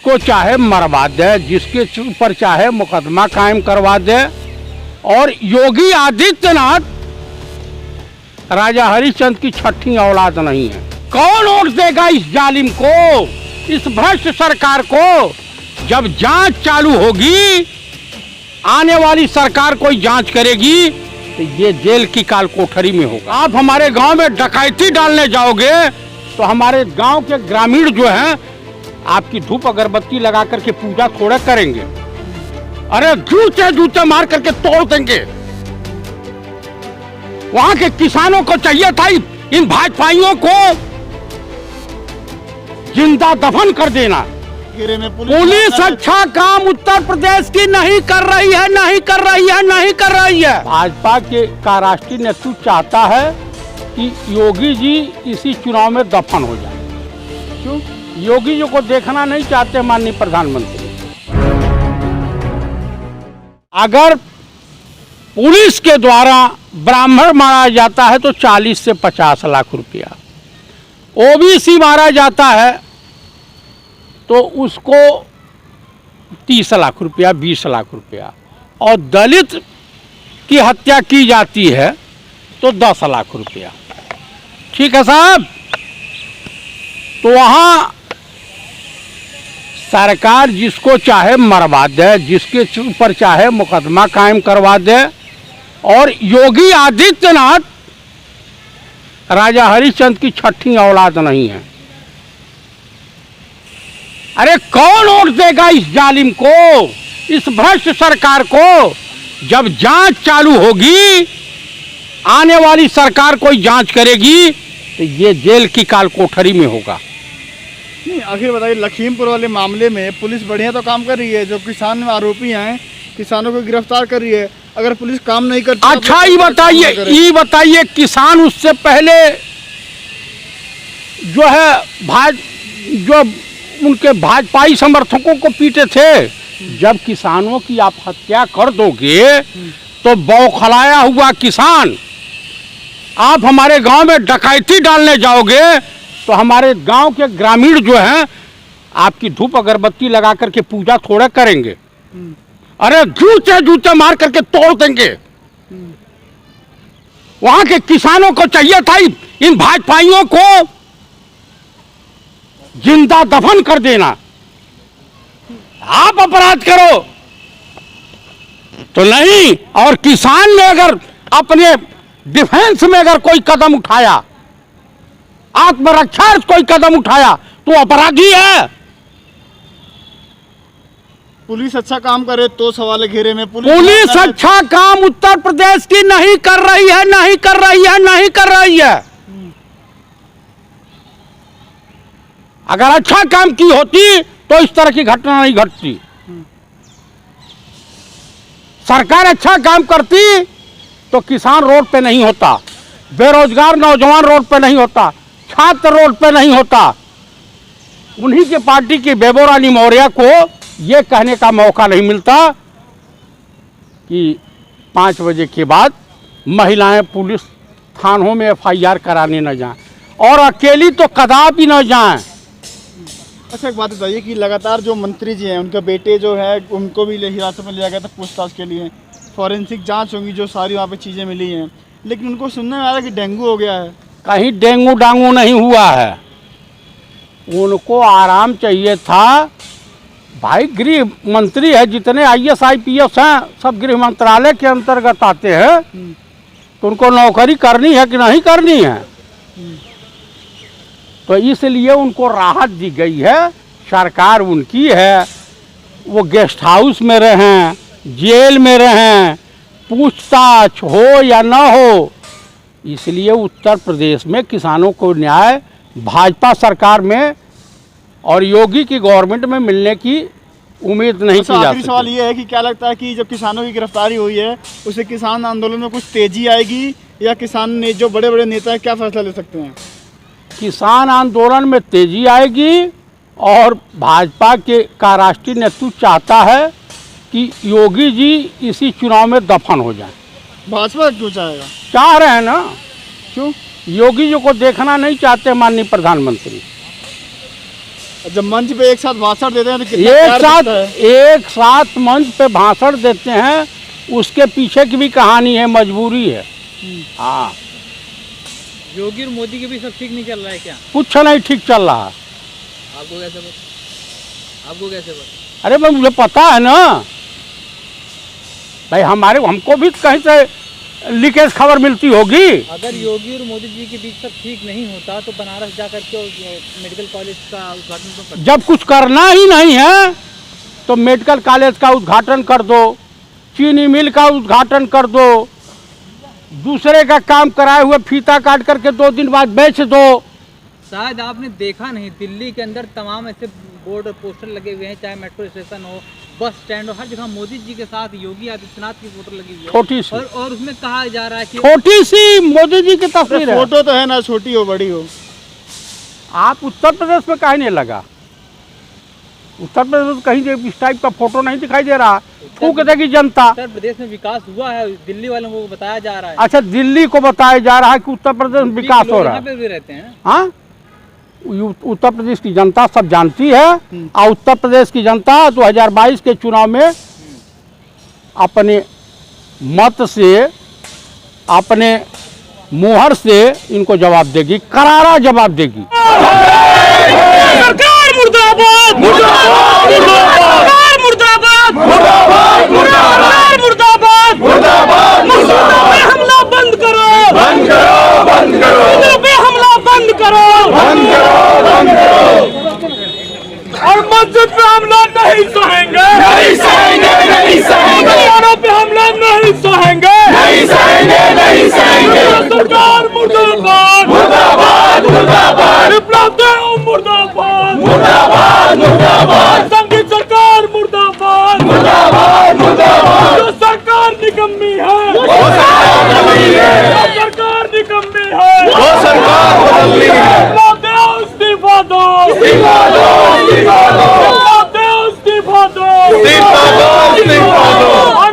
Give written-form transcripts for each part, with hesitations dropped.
जिसको चाहे मरवा दे, जिसके ऊपर चाहे मुकदमा कायम करवा दे। और योगी आदित्यनाथ राजा हरिश्चंद्र की छठी औलाद नहीं है। कौन वोट देगा इस जालिम को, इस भ्रष्ट सरकार को? जब जांच चालू होगी, आने वाली सरकार कोई जांच करेगी तो ये जेल की काल कोठरी में होगा। आप हमारे गांव में डकैती डालने जाओगे तो हमारे गांव के ग्रामीण जो हैं आपकी धूप अगरबत्ती लगा करके पूजा थोड़ा करेंगे, अरे जूते जूते मार करके तोड़ देंगे। वहां के किसानों को चाहिए था इन भाजपाइयों को जिंदा दफन कर देना। पुलिस अच्छा काम उत्तर प्रदेश की नहीं कर रही है, नहीं कर रही है, नहीं कर रही है। भाजपा का राष्ट्रीय नेतृत्व चाहता है कि योगी जी इसी चुनाव में दफन हो जाए। क्यों? योगी जी को देखना नहीं चाहते माननीय प्रधानमंत्री। अगर पुलिस के द्वारा ब्राह्मण मारा जाता है तो 40 से 50 लाख रुपया, ओबीसी मारा जाता है तो उसको 30 लाख रुपया, 20 लाख रुपया, और दलित की हत्या की जाती है तो 10 लाख रुपया। ठीक है साहब? तो वहाँ सरकार जिसको चाहे मरवा दे, जिसके ऊपर चाहे मुकदमा कायम करवा दे। और योगी आदित्यनाथ राजा हरिश्चंद्र की छठी औलाद नहीं है। अरे कौन वोट देगा इस जालिम को, इस भ्रष्ट सरकार को? जब जांच चालू होगी, आने वाली सरकार कोई जांच करेगी तो ये जेल की काल कोठरी में होगा। नहीं, आखिर बताइए, लखीमपुर वाले मामले में पुलिस बढ़िया तो काम कर रही है, जो किसान आरोपी हैं किसानों को गिरफ्तार कर रही है। अगर पुलिस काम नहीं करती, अच्छा ये बताइए किसान उससे पहले जो है जो उनके भाजपाई समर्थकों को पीटे थे। जब किसानों की आप हत्या कर दोगे तो बौखलाया हुआ किसान, आप हमारे गांव में डकैती डालने जाओगे तो हमारे गांव के ग्रामीण जो हैं आपकी धूप अगरबत्ती लगा करके पूजा थोड़ा करेंगे, अरे जूते जूते मार करके तोड़ देंगे। वहां के किसानों को चाहिए था इन भाजपाइयों को जिंदा दफन कर देना। आप अपराध करो तो नहीं, और किसान ने अगर अपने डिफेंस में अगर कोई कदम उठाया, आत्मरक्षा कोई कदम उठाया तो अपराधी है। पुलिस अच्छा काम करे तो सवाल है घेरे में। पुलिस अच्छा काम उत्तर प्रदेश की नहीं कर रही है, नहीं कर रही है, नहीं कर रही है। अगर अच्छा काम की होती तो इस तरह की घटना नहीं घटती। सरकार अच्छा काम करती तो किसान रोड पे नहीं होता, बेरोजगार नौजवान रोड पे नहीं होता, छात्र रोड पे नहीं होता। उन्हीं के पार्टी की बेबो रानी मौर्य को ये कहने का मौका नहीं मिलता कि 5 बजे के बाद महिलाएं पुलिस थानों में FIR कराने न जाएं, और अकेली तो कदापि न जाएं। अच्छा, एक बात बताइए कि लगातार जो मंत्री जी हैं, उनके बेटे जो है उनको भी हिरासत में लिया गया था पूछताछ के लिए, फॉरेंसिक जांच होंगी, जो सारी वहाँ पे चीज़ें मिली हैं, लेकिन उनको सुनने में आ रहा है कि डेंगू हो गया है। कहीं डेंगू डांगू नहीं हुआ है, उनको आराम चाहिए था। भाई गृह मंत्री है, जितने IAS IPS हैं सब गृह मंत्रालय के अंतर्गत आते हैं, तो उनको नौकरी करनी है कि नहीं करनी है? तो इसलिए उनको राहत दी गई है, सरकार उनकी है। वो गेस्ट हाउस में रहें, जेल में रहें, पूछताछ हो या न हो, इसलिए उत्तर प्रदेश में किसानों को न्याय भाजपा सरकार में और योगी की गवर्नमेंट में मिलने की उम्मीद नहीं की जा सकती। सवाल ये है कि क्या लगता है कि जो किसानों की गिरफ्तारी हुई है उससे किसान आंदोलन में कुछ तेजी आएगी, या किसान ने जो बड़े बड़े नेता हैं क्या फैसला ले सकते हैं? किसान आंदोलन में तेजी आएगी, और भाजपा का राष्ट्रीय नेतृत्व चाहता है कि योगी जी इसी चुनाव में दफन हो जाए। भाजपा क्यों चाहेगा? चाह रहे हैं ना। क्यों? योगी जी को देखना नहीं चाहते माननीय प्रधानमंत्री। जब मंच पे एक साथ भाषण देते हैं तो कितना प्यार दिखता है। एक साथ मंच पे भाषण देते हैं, उसके पीछे की भी कहानी है, मजबूरी है। हाँ, योगी और मोदी के भी सब ठीक नहीं चल रहा है क्या? कुछ नहीं ठीक चल रहा। आपको कैसे पता? आपको कैसे पता? अरे भाई मुझे पता है ना भाई, हमको भी कहीं से लीकेज खबर मिलती होगी। अगर योगी और मोदी जी के बीच सब ठीक नहीं होता तो बनारस जाकर के मेडिकल कॉलेज का उद्घाटन तो कर। जब कुछ करना ही नहीं है तो मेडिकल कॉलेज का उद्घाटन कर दो, चीनी मिल का उद्घाटन कर दो, दूसरे का काम कराए हुए फीता काट करके 2 दिन बाद बेच दो। शायद आपने देखा नहीं, दिल्ली के अंदर तमाम ऐसे बोर्ड और पोस्टर लगे हुए हैं, चाहे मेट्रो स्टेशन हो, बस स्टैंड हो, हर जगह मोदी जी के साथ योगी आदित्यनाथ की फोटो लगी हुई है, छोटी सी, और उसमें कहा जा रहा है कि छोटी सी मोदी जी की तस्वीर है। फोटो तो है ना, छोटी हो बड़ी हो। आप उत्तर प्रदेश में कहीं नहीं लगा, उत्तर प्रदेश में कहीं इस टाइप का फोटो नहीं दिखाई दे रहा। फूक देगी जनता। उत्तर प्रदेश में विकास हुआ है, दिल्ली वालों को बताया जा रहा है। अच्छा, दिल्ली को बताया जा रहा है कि उत्तर प्रदेश में विकास हो रहा है। यहाँ पे भी रहते हैं। हाँ, उत्तर प्रदेश की जनता सब जानती है, और उत्तर प्रदेश की जनता 2022 के चुनाव में अपने मत से, अपने मुहर से इनको जवाब देगी, करारा जवाब देगी। सरकार मुर्दाबाद, मुर्दाबाद, मुर्दाबाद, मुर्दाबाद, मुर्दाबाद, मुर्दाबाद, मुर्दाबाद, मुर्दाबाद, मुर्दाबाद। हमला बंद करो, बंद करो, बंद करो, पे हमला बंद करो, बंद करो, बंद करो। और मस्जिद पे हमला नहीं सहेंगे, नहीं सहेंगे, नहीं सहेंगे। परिवारों पे हमला नहीं सहेंगे, नहीं सहेंगे, नहीं सहेंगे। सरकार मुर्दाबाद, मुर्दाबाद, मुर्दाबाद, विप्लव देव मुर्दाबाद, मुर्दाबाद, मुर्दाबाद, संघी सरकार मुर्दाबाद, मुर्दाबाद, मुर्दाबाद। जो सरकार निकम्मी है, वो सरकार निकम्मी है, वो सरकार निकम्मी है, वो सरकार बदलनी है। विप्लव देव इस्तीफा दो, इस्तीफा दो, इस्तीफा दो, विप्लव देव इस्तीफा दो, इस्तीफा दो, इस्तीफा दो। और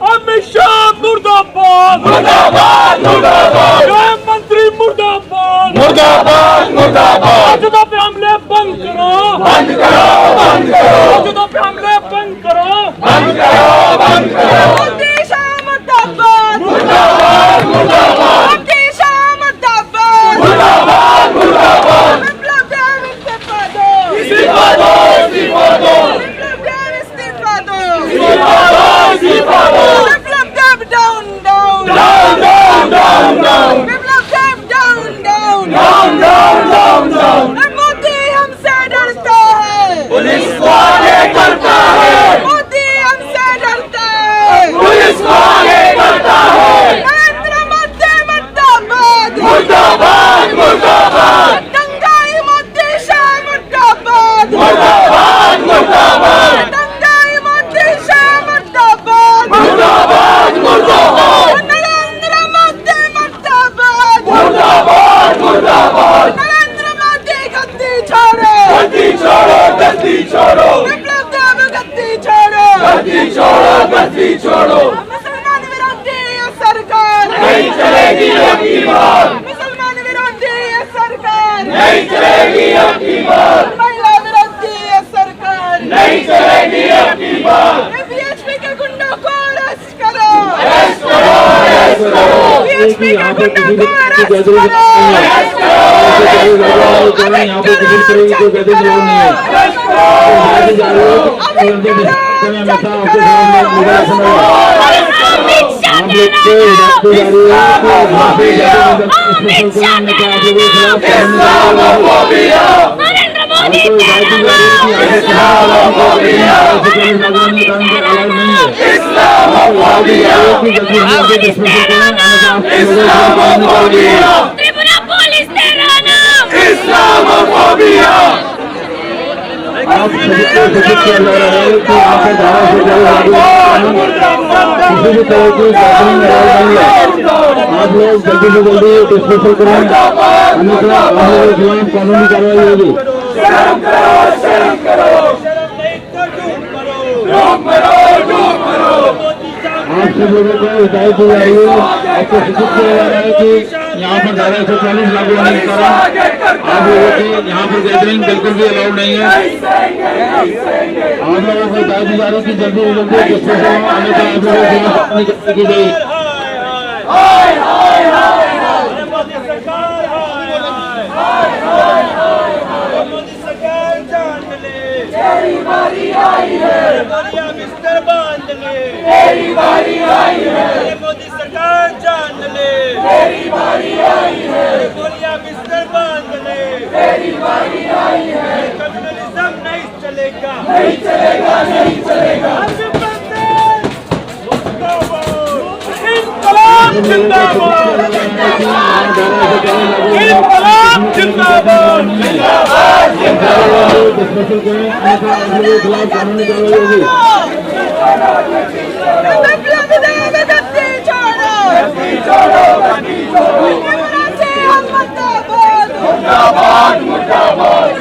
अमित शाह मुर्दाबाद, मुर्दाबाद, मुर्दाबाद, गृह मंत्री मुर्दाबाद, मुर्दाबाद, मुर्दाबाद। मस्जिदों पे हमले बंद करो, बंद करो, बंद करो। मस्जिदों पे हमले बंद करो, बंद करो, बंद करो। मोदी शाह मुर्दाबाद, मुर्दाबाद, मुर्दाबाद। मोदी शाह मुर्दाबाद, मुर्दाबाद, मुर्दाबाद। विप्लव देव इस्तीफा दो, इस्तीफा दो, इस्तीफा दो। विप्लव देव इस्तीफा दो, इस्तीफा दो, इस्तीफा दो। Biplab Deb down, down, down, down, down, down. Biplab Deb down, down, down, down, down, down. Modi हमसे डरता है, पुलिस को आगे करता है। मोदी हमसे डरता है, पुलिस को आगे करता है। नरेंद्र मोदी मुर्दाबाद, मुर्दाबाद, मुर्दाबाद। दंगाई मोदी शाह मुर्दाबाद, मुर्दाबाद, मुर्दाबाद। दंगाई मोदी शाह मुर्दाबाद, मुर्दाबाद, मुर्दाबाद। नरेंद्र मोदी मुर्दाबाद, मुर्दाबाद, मुर्दाबाद। नरेंद्र मोदी गद्दी छोड़ो, गद्दी छोड़ो, गद्दी छोड़ो। विप्लव देव गद्दी छोड़ो, गद्दी छोड़ो, गद्दी छोड़ो। मुसलमान विरोधी ये सरकार नहीं चलेगी अब की बार, मुसलमान विरोधी ये सरकार नहीं चलेगी अब की बार। महिला विरोधी ये सरकार नहीं चलेगी अब की बार। बीएचपी के गुंडों को अरेस्ट करो, अरेस्ट करो, अरेस्ट करो। बीएचपी के गुंडों को अरेस्ट करो, अरेस्ट करो, अरेस्ट करो। यहाँ पे विजिट करेगी तो गैदर जरूर नहीं है, अरेस्ट करो, अरेस्ट करो। अभी समय में था आपके सामने मोबाइल समय आप लोग को रखते जा रही है तो वहाँ पे स्पेशल प्रोग्राम में क्या आप लोगों के खिलाफ Islamophobia, Narendra Modi Islamophobia, Islamophobia, Tripura police तेरा नाम इस्लामोफोबिया। आप सभी को सूचित किया जा रहा है कि यहाँ पे धारा से किसी भी तरह की गैदरिंग नहीं है। आप लोग जल्दी से जल्दी स्पेशल करें, अन्यथा हम लोगों के खिलाफ कानूनी कार्रवाई होगी। आप सब लोगों को हिदायत दी जा रही है, आपको सूचित किया जा रहा है कि यहाँ पर धारा 140 लागू होने के कारण आप लोगों की यहाँ पर गैदरिंग बिल्कुल भी अलाउड नहीं है। आप लोगों को बता दी जा रही कि जल्दी से जल्दी किससे आने का आप लोगों की की गई। तेरी बारी आई है, बिस्तर बांध ले, तेरी बारी आई है, मोदी सरकार जान ले, तेरी बारी आई है, गोलियां बिस्तर बांध ले, तेरी बारी आई है, कम्युनलिज्म नहीं चलेगा, नहीं चलेगा, नहीं चलेगा। इनकलाब जिंदाबाद, इनकलाब जिंदाबाद, जिंदाबाद, जिंदाबाद, मुर्दाबाद।